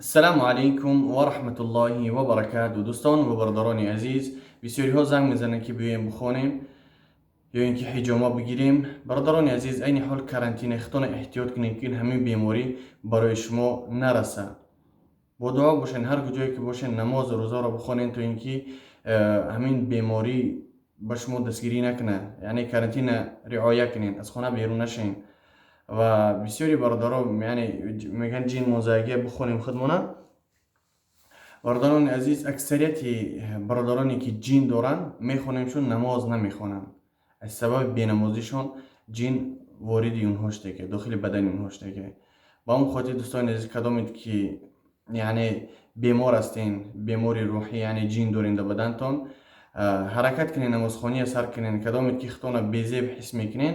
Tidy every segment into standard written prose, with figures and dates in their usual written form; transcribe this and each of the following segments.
السلام علیکم و رحمت الله و برکاته. دوستان و برادران عزیز، بسیاری ها زنگ میزنن که بیایم بخوانیم یا اینکه حجامه بگیریم. برادران عزیز، این حال کرانتین خودتان احتیاط کنید که همین بیماری برای شما نرسه. با دعا باشین، هر کجایی که باشین نماز و روزه را بخوانین تا اینکه همین بیماری به شما دستگیری نکنه. یعنی کرانتین رعایت کنین، از خانه بیرون نشین. و بسیاری برادرها یعنی میگن جین موزاییک بخونیم خودمونه. برادران عزیز، اکثریت برادرانی که جین دارن میخونیمشون نماز نمیخونن. از سبب بینمازیشون جین واردی اونها شده که داخل بدن اونها شده که با اون خاطر دوستان عزیز، کدامید که یعنی بیمار هستین، بیماری روحی یعنی جین دارین در بدنتان، حرکت کنین، نمازخوانی سر کنین. کدامید که خودتان بی‌زیب حس میکنین،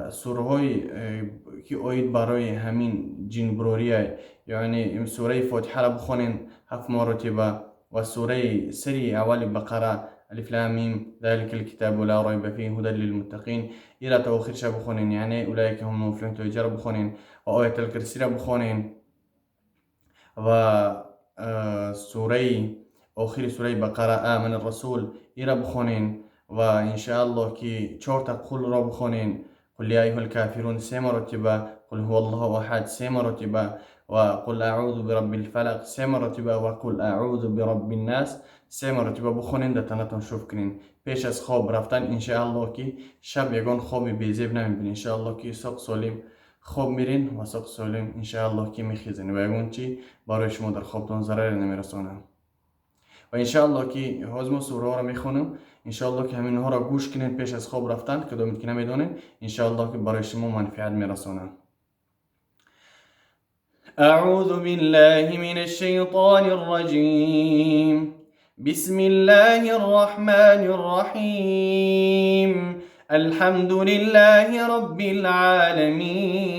سوره های که آید برای همین جین بروریه، یعنی سوره فاتحه را بخونین 7 مرتبه و سوره سری اول بقره الف لام میم ذلك الكتاب لا ريب فيه هدى للمتقين الى تا آخرش بخونین، یعنی اولئک هم المفلحون توجه را بخونین و آیت الکرسی را بخونین و سوره آخر سوره بقره آمن الرسول را بخونین و ان شاء الله که 4 تا قل را بخونین. قل یا ایها الکافرون 3 مرتبه، قل هو الله احد 3 مرتبه و قل اعوذ برب الفلق 3 مرتبه و قل اعوذ برب الناس 3 مرتبه بخونین. در تنتون شوف کنین پیش از خواب رفتن، ان شاء الله که شب یگان خواب بی‌زیب نمیبینین. ان شاء الله که ساق سالم خواب میرین و ساق سالم ان شاء الله که میخیزین و یگان چی برای شما در خوابتون ضرر نمیرسونه. و ان شاء الله که هازم سوره ها را میخونم، ان شاء الله که همین ها را گوش کنین پیش از خواب رفتن، کدامید که نمیدونین ان شاء الله که برای شما منفعت میرسونه. اعوذ بالله من الشیطان الرجیم. بسم الله الرحمن الرحیم. الحمد لله رب العالمين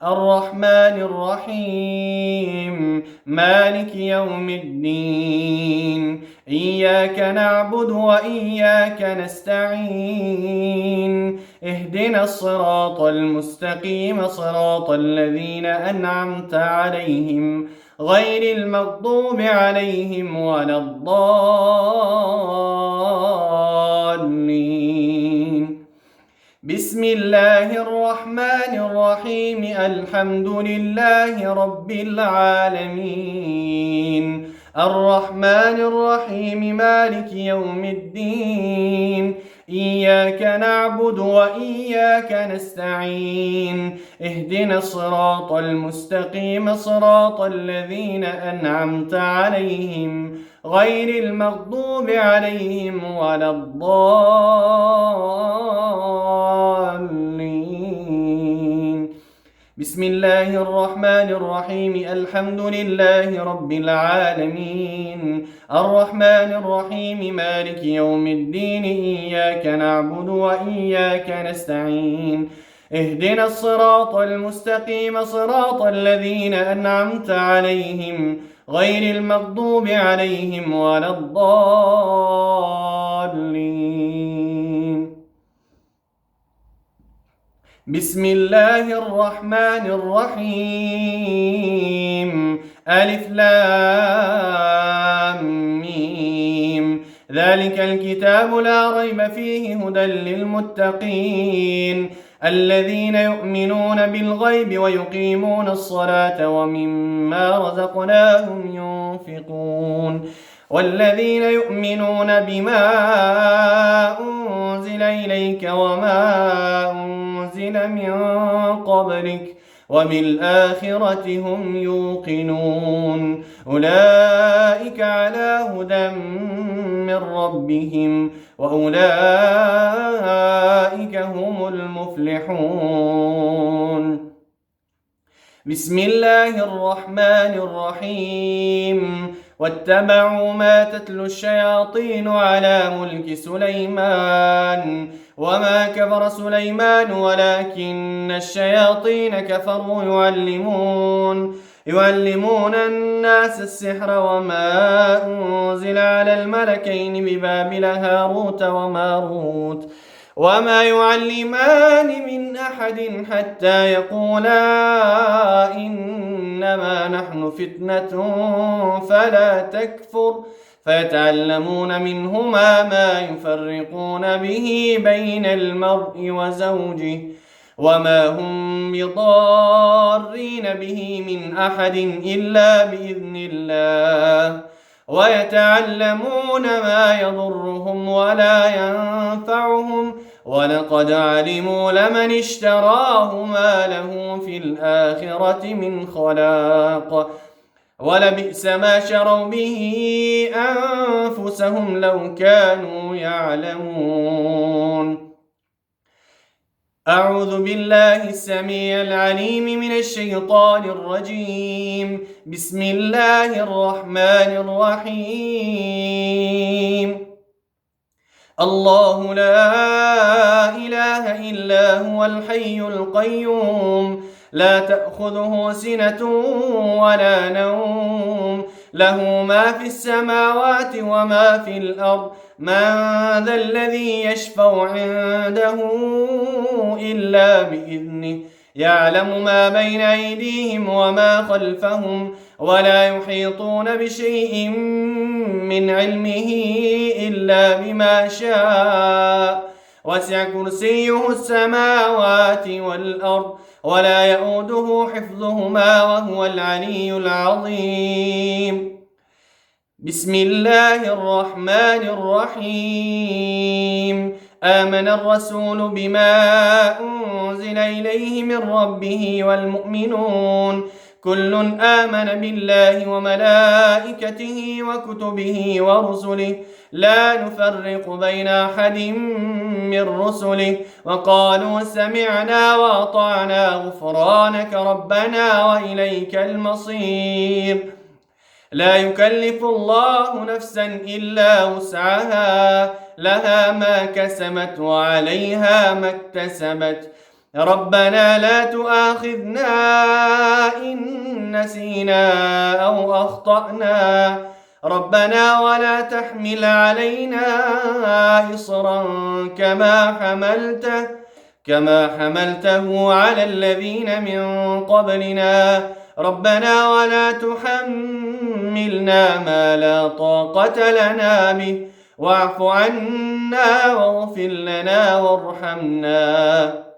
الرحمن الرحيم مالك يوم الدين إياك نعبد وإياك نستعين اهدنا الصراط المستقيم صراط الذين أنعمت عليهم غير المغضوب عليهم ولا الضالين. بسم الله الرحمن الرحيم. الحمد لله رب العالمين الرحمن الرحيم مالك يوم الدين إياك نعبد وإياك نستعين اهدنا الصراط المستقيم صراط الذين أنعمت عليهم غير المغضوب عليهم ولا الضالين. بسم الله الرحمن الرحيم. الحمد لله رب العالمين الرحمن الرحيم مالك يوم الدين إياك نعبد وإياك نستعين اهدنا الصراط المستقيم صراط الذين أنعمت عليهم غير المغضوب عليهم ولا الضالين. بسم الله الرحمن الرحيم. ألف لام ميم ذلك الكتاب لا ريب فيه هدى للمتقين الذين يؤمنون بالغيب ويقيمون الصلاة ومما رزقناهم ينفقون والذين يؤمنون بما أنزل إليك وما أنزل من قبلك وبالآخرة هم يوقنون أولئك على هدى من ربهم وأولئك هم المفلحون. بسم الله الرحمن الرحيم. واتبعوا ما تتلو الشياطين على ملك سليمان وما كفر سليمان ولكن الشياطين كفروا يعلمون الناس السحر وما أنزل على الملكين ببابل هاروت وماروت وما يعلمان من أحد حتى يقولا إنما نحن فتنة فلا تكفر فيتعلمون منهما ما يفرقون به بين المرء وزوجه وما هم بضارين به من أحد إلا بإذن الله ويتعلمون ما يضرهم ولا ينفعهم ولقد علموا لمن اشتراه ما له في الآخرة من خلاق ولبئس ما شروا به أنفسهم لو كانوا يعلمون. أعوذ بالله السميع العليم من الشيطان الرجيم. بسم الله الرحمن الرحيم. الله لا إله إلا هو الحي القيوم لا تأخذه سنة ولا نوم له ما في السماوات وما في الأرض من ذا الذي يشفع عنده إلا بإذنه يعلم ما بين أيديهم وما خلفهم ولا يحيطون بشيء من علمه إلا بما شاء وسع كرسيه السماوات والأرض ولا يؤوده حفظهما وهو العلي العظيم. بسم الله الرحمن الرحيم. آمن الرسول بما أنزل إليه من ربه والمؤمنون كل آمن بالله وملائكته وكتبه ورسله لا نفرق بين أحد من رسله وقالوا سمعنا وأطعنا غفرانك ربنا وإليك المصير. لا يكلف الله نفسا إلا وسعها لها ما كسبت وعليها ما اكتسبت ربنا لا تؤاخذنا إن نسينا أو أخطأنا ربنا ولا تحمل علينا إصرا كما حملته على الذين من قبلنا ربنا ولا تحملنا ما لا طاقة لنا به واعف عنا واغفر لنا وارحمنا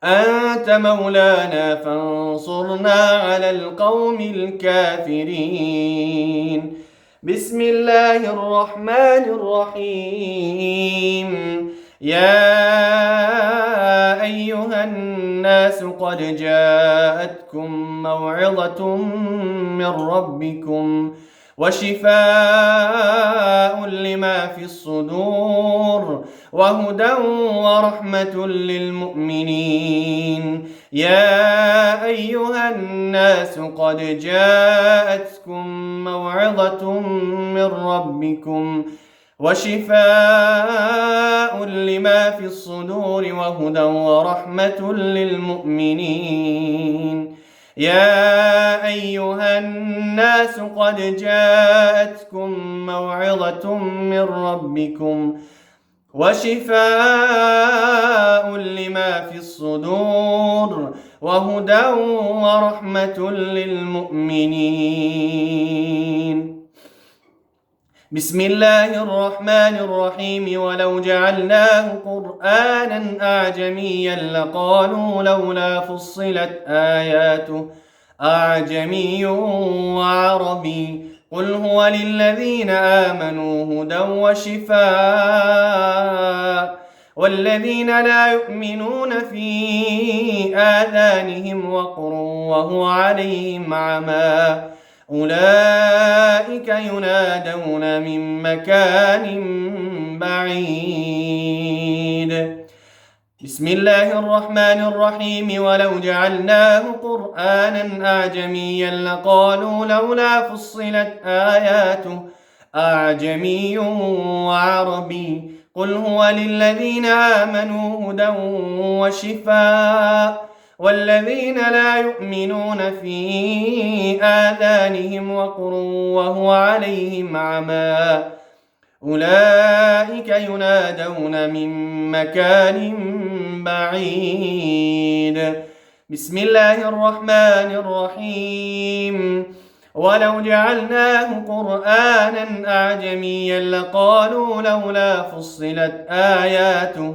أنت مولانا فانصرنا على القوم الكافرين. بسم الله الرحمن الرحيم. يا أيها الناس قد جاءتكم موعظة من ربكم وشفاء لما في الصدور وهدى ورحمة للمؤمنين. يا أيها الناس قد جاءتكم موعظة من ربكم وشفاء لما في الصدور وهدى ورحمة للمؤمنين. يا أيها الناس قد جاءتكم موعظة من ربكم وشفاء لما في الصدور وهدى ورحمة للمؤمنين. بسم الله الرحمن الرحيم. ولو جعلناه قرآنا أعجميا لقالوا لولا فصلت آياته أعجمي وعربي قل هو للذين آمنوا هدى وشفاء والذين لا يؤمنون في آذانهم وقر وهو عليهم عمى أولئك ينادون من مكان بعيد. بسم الله الرحمن الرحيم. ولو جعلناه قرآنا أعجميا لقالوا لولا فصلت آياته أعجمي وعربي قل هو للذين آمنوا هدى وشفاء والذين لا يؤمنون في آذانهم وقر وهو عليهم عمى أولئك ينادون من مكان بعيد. بسم الله الرحمن الرحيم. ولو جعلناه قرآنا أعجميا لقالوا لولا فصلت آياته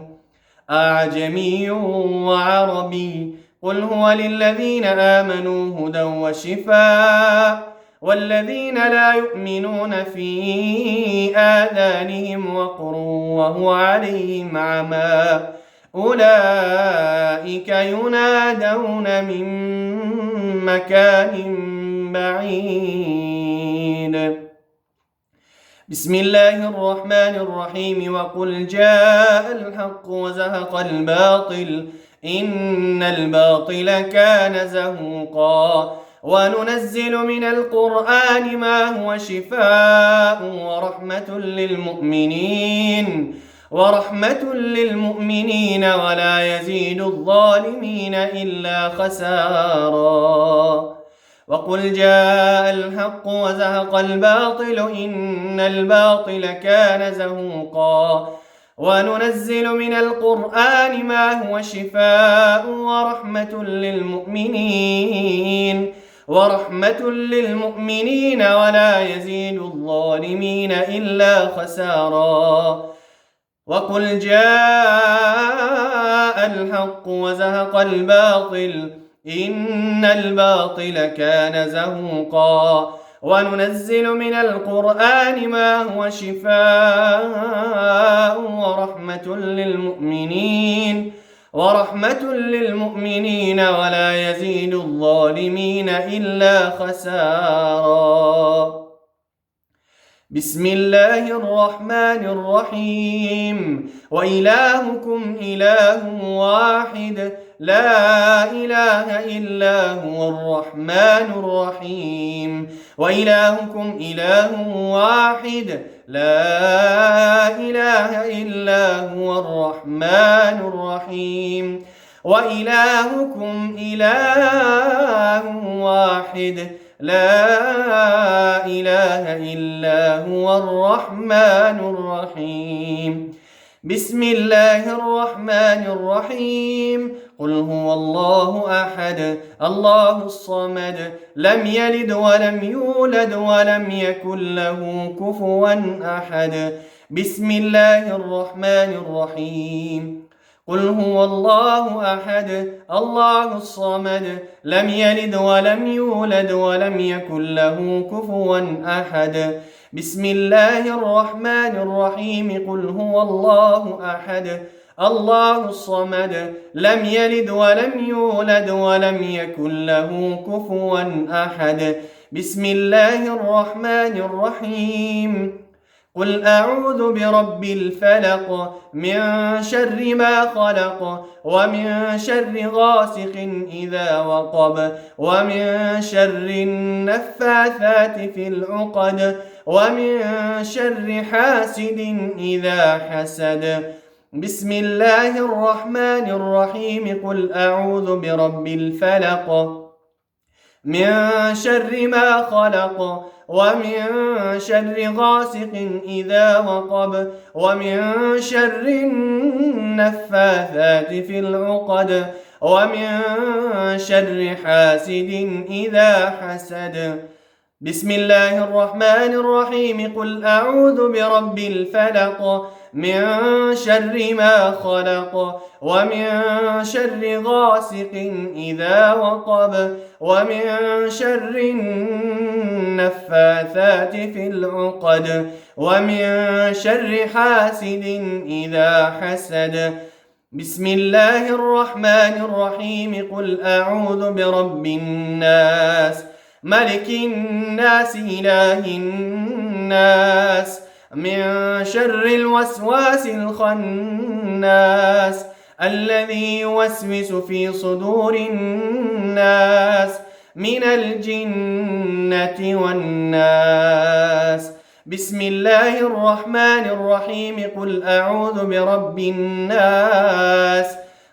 أعجمي وعربي قل هو للذين آمنوا هدى وشفاء والذين لا يؤمنون في آذانهم وقر وهو عليهم عمى أولئك ينادون من مكان بعيد. بسم الله الرحمن الرحيم. وقل جاء الحق وزهق الباطل إن الباطل كان زهوقا وننزل من القرآن ما هو شفاء ورحمة للمؤمنين ولا يزيد الظالمين إلا خسارا. وقل جاء الحق وزهق الباطل إن الباطل كان زهوقا وننزل من القرآن ما هو شفاء ورحمة للمؤمنين ولا يزيد الظالمين إلا خسارا. وقل جاء الحق وزهق الباطل إن الباطل كان زهوقا وننزل من القرآن ما هو شفاء ورحمة للمؤمنين ولا يزيد الظالمين إلا خسارا. بسم الله الرحمن الرحيم. وإلهكم إله واحد لا إله إلا هو الرحمن الرحيم. وإلهكم إله واحد لا إله إلا هو الرحمن الرحيم. وإلهكم إله واحد لا إله إلا هو الرحمن الرحيم. بسم الله الرحمن الرحيم. قل هو الله أحد الله الصمد لم يلد ولم يولد ولم يكن له كفوا أحد. بسم الله الرحمن الرحيم. قل هو الله أحد الله الصمد لم يلد ولم يولد ولم يكن له كفوا أحد. بسم الله الرحمن الرحيم. قل هو الله أحد الله الصمد لم يلد ولم يولد ولم يكن له كفوا أحد. بسم الله الرحمن الرحيم. قل أعوذ برب الفلق من شر ما خلق ومن شر غاسق إذا وقب ومن شر النفاثات في العقد ومن شر حاسد إذا حسد. بسم الله الرحمن الرحيم. قل أعوذ برب الفلق من شر ما خلق ومن شر غاسق إذا وقب ومن شر النفاثات في العقد ومن شر حاسد إذا حسد. بسم الله الرحمن الرحيم. قل أعوذ برب الفلق من شر ما خلق ومن شر غاسق إذا وقب ومن شر النفاثات في العقد ومن شر حاسد إذا حسد. بسم الله الرحمن الرحيم. قل أعوذ برب الناس ملك الناس إله الناس من شر الوسواس الخناس الذي يوسوس في صدور الناس من الجنة والناس. بسم الله الرحمن الرحيم. قل أعوذ برب الناس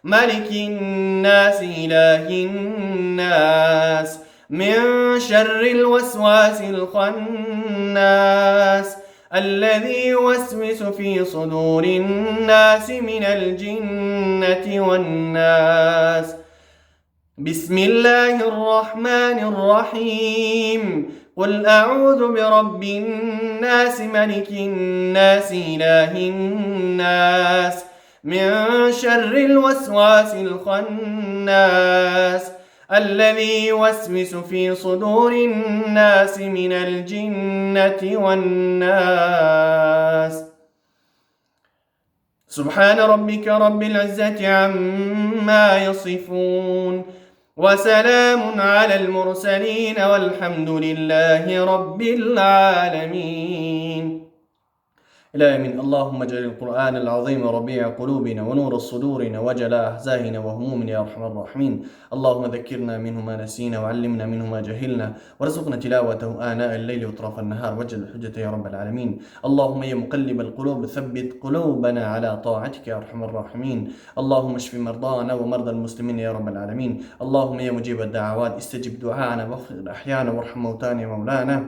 ملك الناس إله الناس من شر الوسواس الخناس الذي يوسوس في صدور الناس من الجنة والناس. بسم الله الرحمن الرحيم. قل أعوذ برب الناس ملك الناس إله الناس من شر الوسواس الخناس الذي يوسوس في صدور الناس من الجنة والناس. سبحان ربك رب العزة عما يصفون وسلام على المرسلين والحمد لله رب العالمين. إلهي من اللهم اجعل القرآن العظيم ربيع قلوبنا ونور صدورنا وجلاء أحزاننا وهمومنا يا أرحم الراحمين. اللهم ذكرنا منه ما نسينا وعلمنا منه ما جهلنا وارزقنا تلاوته آناء الليل وأطراف النهار واجعل الحجة يا رب العالمين. اللهم يا مقلب القلوب ثبت قلوبنا على طاعتك يا أرحم الراحمين. اللهم اشف مرضانا ومرضى المسلمين يا رب العالمين. اللهم يا مجيب الدعوات استجب دعاءنا واغفر أحيانا وارحم موتانا يا مولانا.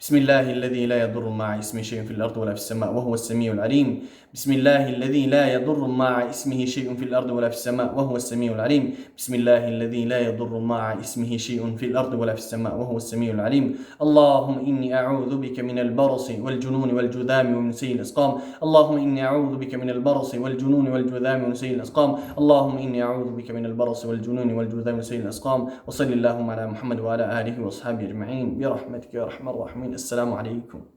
بسم الله الذي لا يضر مع اسمه شيء في الأرض ولا في السماء وهو السميع العليم. بسم الله الذي لا يضر مع اسمه شيء في الأرض ولا في السماء وهو السميع العليم. بسم الله الذي لا يضر مع اسمه شيء في الأرض ولا في السماء وهو السميع العليم. اللهم إني أعوذ بك من البرص والجنون والجذام ومن سيء الأسقام. اللهم إني أعوذ بك من البرص والجنون والجذام ومن سيء الأسقام. اللهم إني أعوذ بك من البرص والجنون والجذام ومن سيء الأسقام. وصل اللهم على محمد وعلى آله وأصحابه أجمعين برحمتك يا أرحم الراحمين. السلام عليكم.